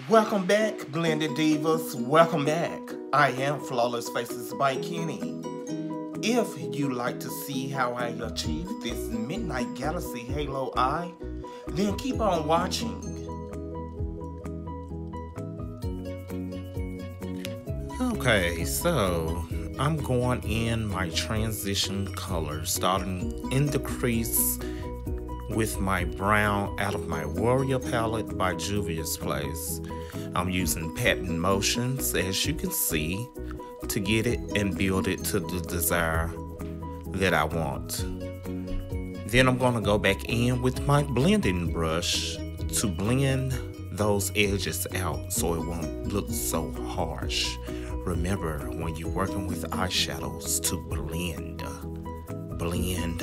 Welcome back, Blended Divas. Welcome back. I am Flawless Faces by Kenny. If you like to see how I achieve this Midnight Galaxy Halo eye, then keep on watching. Okay, so I'm going in my transition color, starting in the crease with my brown out of my Warrior palette by Juvias Place. I'm using pattern motions, as you can see, to get it and build it to the desire that I want. Then I'm going to go back in with my blending brush to blend those edges out so it won't look so harsh. Remember, when you're working with eyeshadows, to blend, and blend.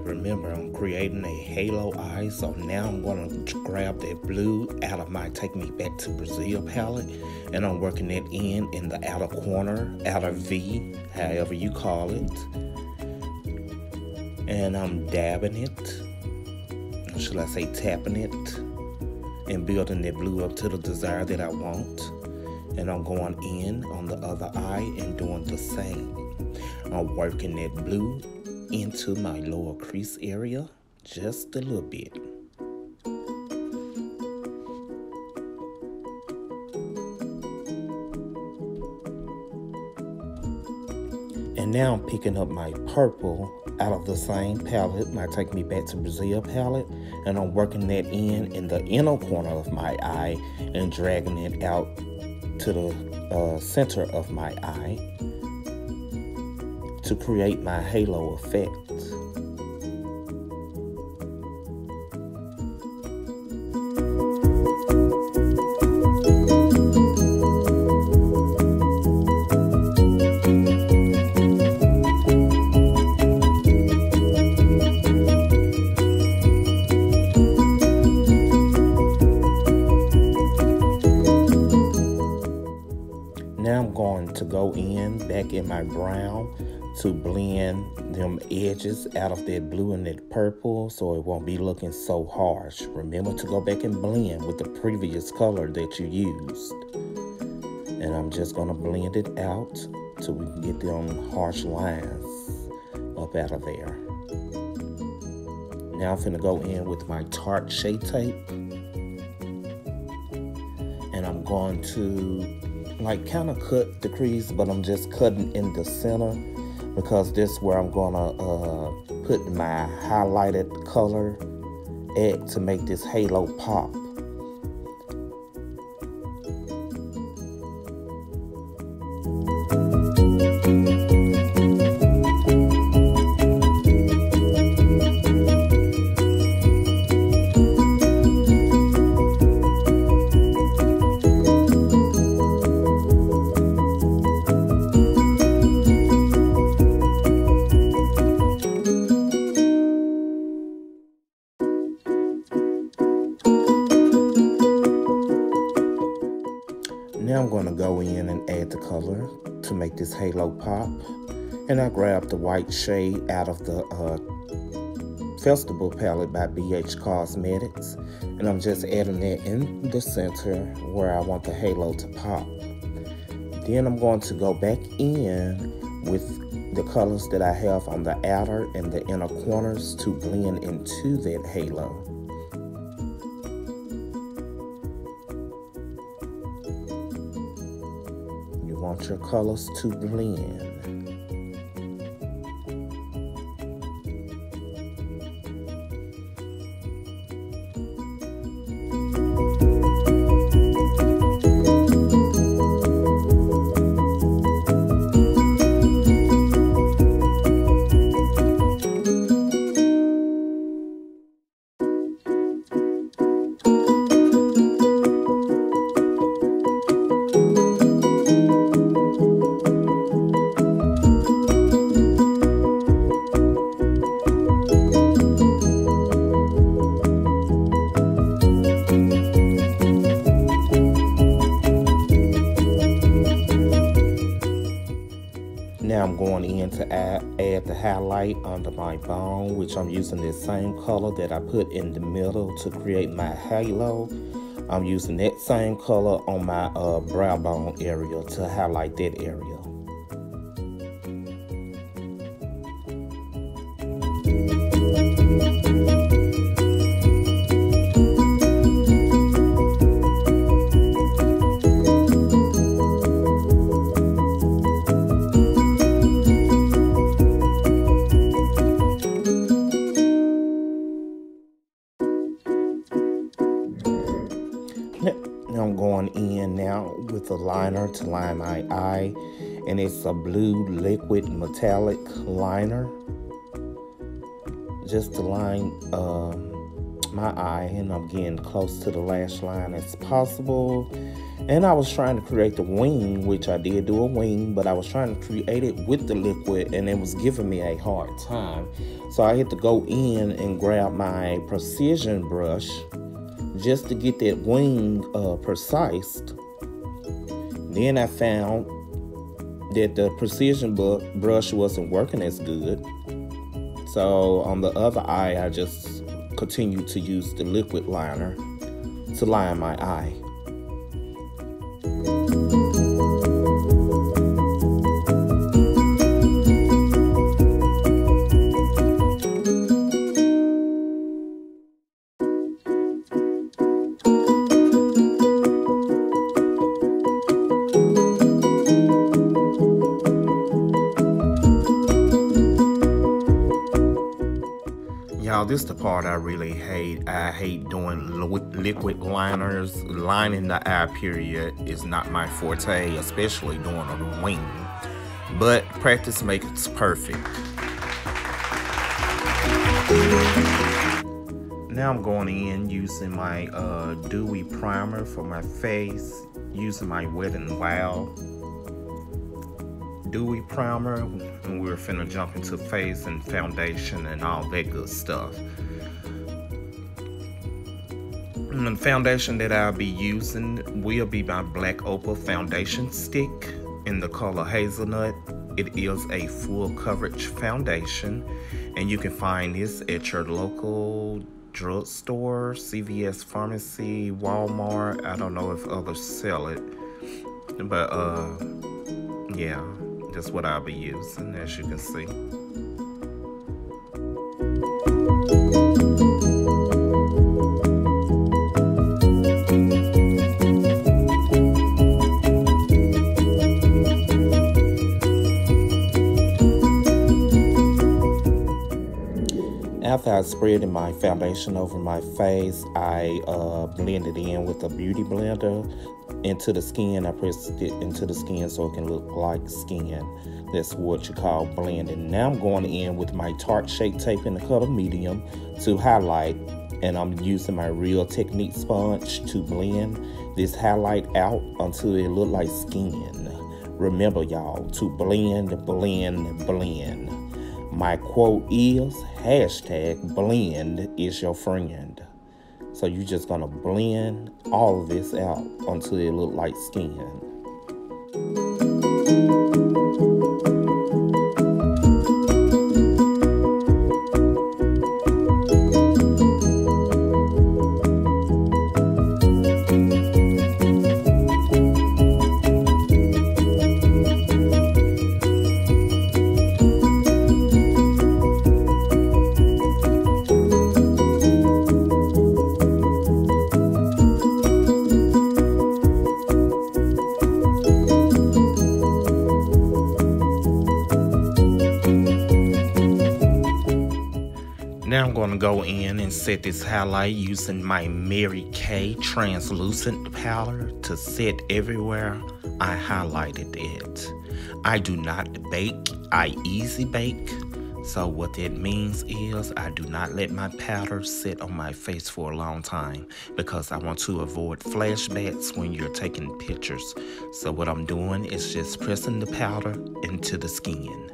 Remember, I'm creating a halo eye, so now I'm going to grab that blue out of my Take Me Back to Brazil palette, and I'm working that in the outer corner, outer V, however you call it. And I'm dabbing it, or should I say tapping it, and building that blue up to the desire that I want. And I'm going in on the other eye and doing the same. I'm working that blue into my lower crease area just a little bit. And now I'm picking up my purple out of the same palette, my Take Me Back to Brazil palette, and I'm working that in the inner corner of my eye and dragging it out to the center of my eye to create my halo effect. Now I'm going to go back in my brown to blend them edges out of that blue and that purple so it won't be looking so harsh. Remember to go back and blend with the previous color that you used. And I'm just going to blend it out so we can get them harsh lines up out of there. Now I'm finna go in with my Tarte Shade Tape. And I'm going to kind of cut the crease, but I'm just cutting in the center, because this is where I'm gonna put my highlighted color at to make this halo pop. Now I'm going to go in and add the color to make this halo pop. And I grabbed the white shade out of the Festival palette by BH Cosmetics. And I'm just adding that in the center where I want the halo to pop. Then I'm going to go back in with the colors that I have on the outer and the inner corners to blend into that halo. You want your colors to blend. to add the highlight under my bone, which I'm using the same color that I put in the middle to create my halo. I'm using that same color on my brow bone area to highlight that area. I'm going in now with a liner to line my eye, and it's a blue liquid metallic liner just to line my eye, and I'm getting close to the lash line as possible. And I was trying to create the wing, which I did do a wing, but I was trying to create it with the liquid, and it was giving me a hard time. So I had to go in and grab my precision brush just to get that wing precise. Then I found that the precision brush wasn't working as good. So on the other eye, I just continued to use the liquid liner to line my eye. Y'all, this is the part I really hate. I hate doing liquid liners. Lining the eye period is not my forte, especially doing a wing. But practice makes perfect. Now I'm going in using my Dewy Primer for my face, using my Wet n Wild Dewy Primer, and we're finna jump into face and foundation and all that good stuff. And the foundation that I'll be using will be my Black Opal foundation stick in the color Hazelnut. It is a full coverage foundation, and you can find this at your local drugstore, CVS pharmacy, Walmart. I don't know if others sell it, but yeah, that's what I'll be using, as you can see. After I spread my foundation over my face, I blend it in with a beauty blender into the skin. I pressed it into the skin so it can look like skin. That's what you call blending. Now I'm going in with my Tarte Shape Tape in the color medium to highlight, and I'm using my Real Technique sponge to blend this highlight out until it look like skin. Remember, y'all, to blend, blend, blend. My quote is #blend is your friend. So you're just gonna blend all of this out until it look like skin. Now I'm going to go in and set this highlight using my MaryKay translucent powder to set everywhere I highlighted it. I do not bake, I easy bake. So what that means is I do not let my powder sit on my face for a long time because I want to avoid flashbacks when you're taking pictures. So what I'm doing is just pressing the powder into the skin.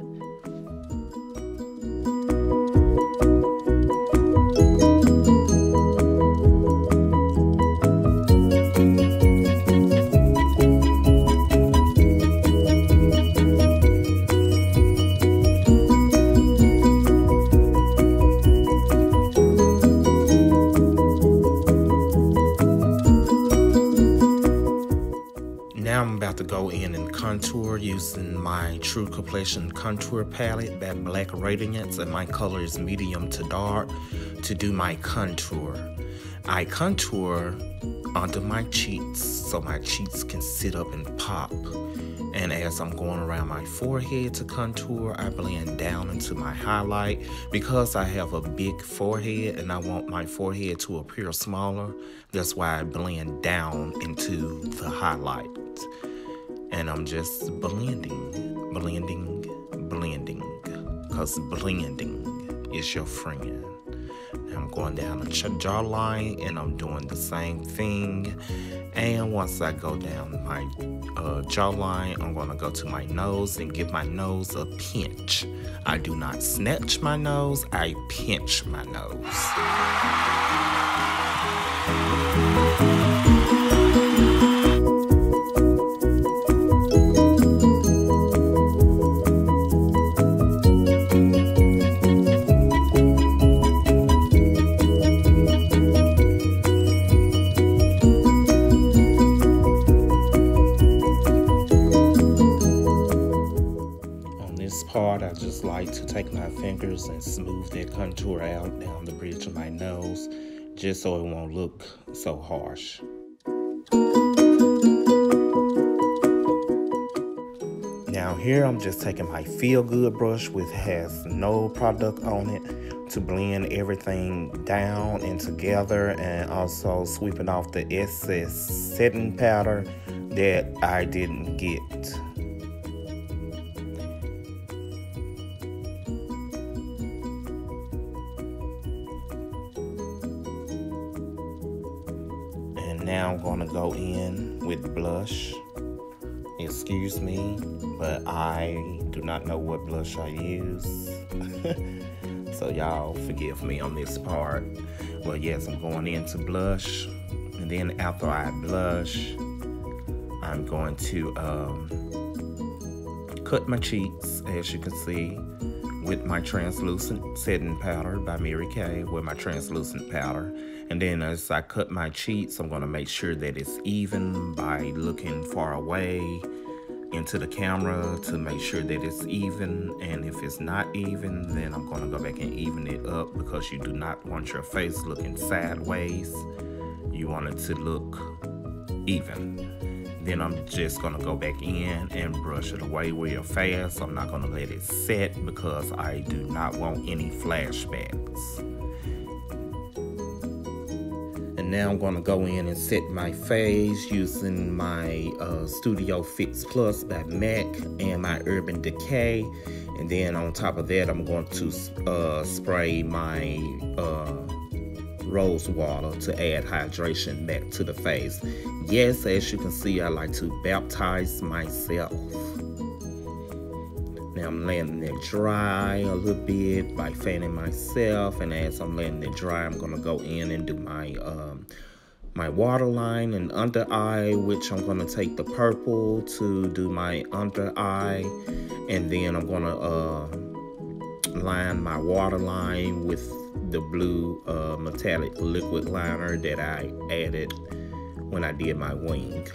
go in and contour using my True Complexion contour palette, that black Radiance, and my color is medium to dark to do my contour. I contour under my cheeks so my cheeks can sit up and pop. And as I'm going around my forehead to contour, I blend down into my highlight because I have a big forehead and I want my forehead to appear smaller. That's why I blend down into the highlight. And I'm just blending, because blending is your friend. I'm going down the jawline and I'm doing the same thing. And once I go down my jawline, I'm going to go to my nose and give my nose a pinch. I do not snatch my nose, I pinch my nose. I just like to take my fingers and smooth that contour out down the bridge of my nose, just so it won't look so harsh. Now here I'm just taking my Feel Good brush, which has no product on it, to blend everything down and together, and also sweeping off the excess setting powder that I didn't get. Now I'm going to go in with blush. Excuse me, but I do not know what blush I use. So y'all forgive me on this part. Well, yes, I'm going into blush. And then after I blush, I'm going to cut my cheeks, as you can see, with my translucent setting powder by MaryKay, with my translucent powder. And then as I cut my cheeks, I'm going to make sure that it's even by looking far away into the camera to make sure that it's even. And if it's not even, then I'm going to go back and even it up, because you do not want your face looking sideways. You want it to look even. Then I'm just going to go back in and brush it away real fast. I'm not going to let it set because I do not want any flashbacks. And now I'm going to go in and set my face using my Studio Fix Plus by MAC and my Urban Decay. And then on top of that, I'm going to spray my rose water to add hydration back to the face. Yes, as you can see, I like to baptize myself. Now I'm letting it dry a little bit by fanning myself, and as I'm letting it dry, I'm gonna go in and do my my waterline and under eye, which I'm gonna take the purple to do my under eye, and then I'm gonna line my waterline with the blue metallic liquid liner that I added when I did my wing.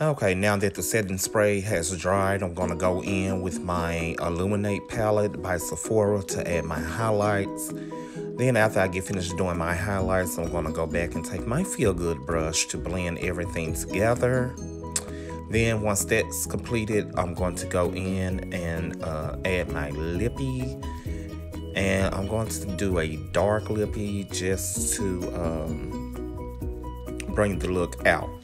Okay, now that the setting spray has dried, I'm going to go in with my Illuminate palette by Sephora to add my highlights. Then after I get finished doing my highlights, I'm going to go back and take my Feel Good brush to blend everything together. Then once that's completed, I'm going to go in and add my lippy. And I'm going to do a dark lippy just to bring the look out.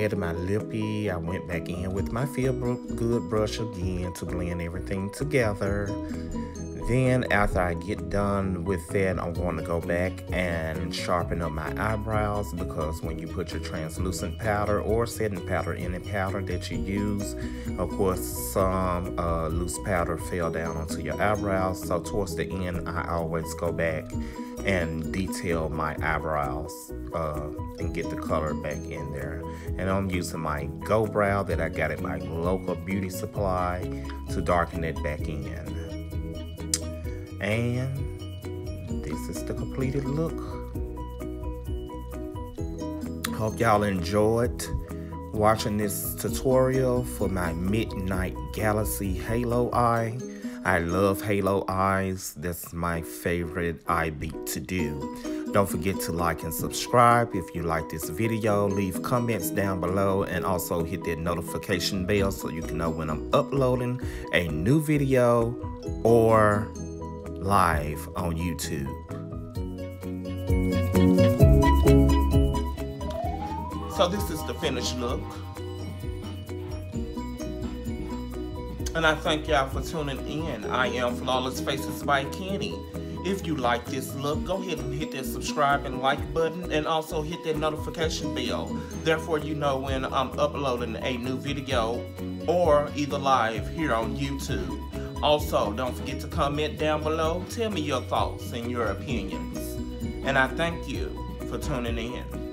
added my lippy. I went back in with my Feel Good brush again to blend everything together. Then after I get done with that, I'm going to go back and sharpen up my eyebrows, because when you put your translucent powder or setting powder, any powder that you use, of course some loose powder fell down onto your eyebrows. So towards the end, I always go back and detail my eyebrows and get the color back in there. And I'm using my Go Brow that I got at my local beauty supply to darken it back in. And this is the completed look. Hope y'all enjoyed watching this tutorial for my Midnight Galaxy Halo Eye. I love halo eyes. That's my favorite eye beat to do. Don't forget to like and subscribe if you like this video. Leave comments down below and also hit that notification bell so you can know when I'm uploading a new video or live on YouTube. So this is the finished look. And I thank y'all for tuning in. I am Flawless Faces by Kenny. If you like this look, go ahead and hit that subscribe and like button, and also hit that notification bell. Therefore, you know when I'm uploading a new video or either live here on YouTube. Also, don't forget to comment down below. Tell me your thoughts and your opinions. And I thank you for tuning in.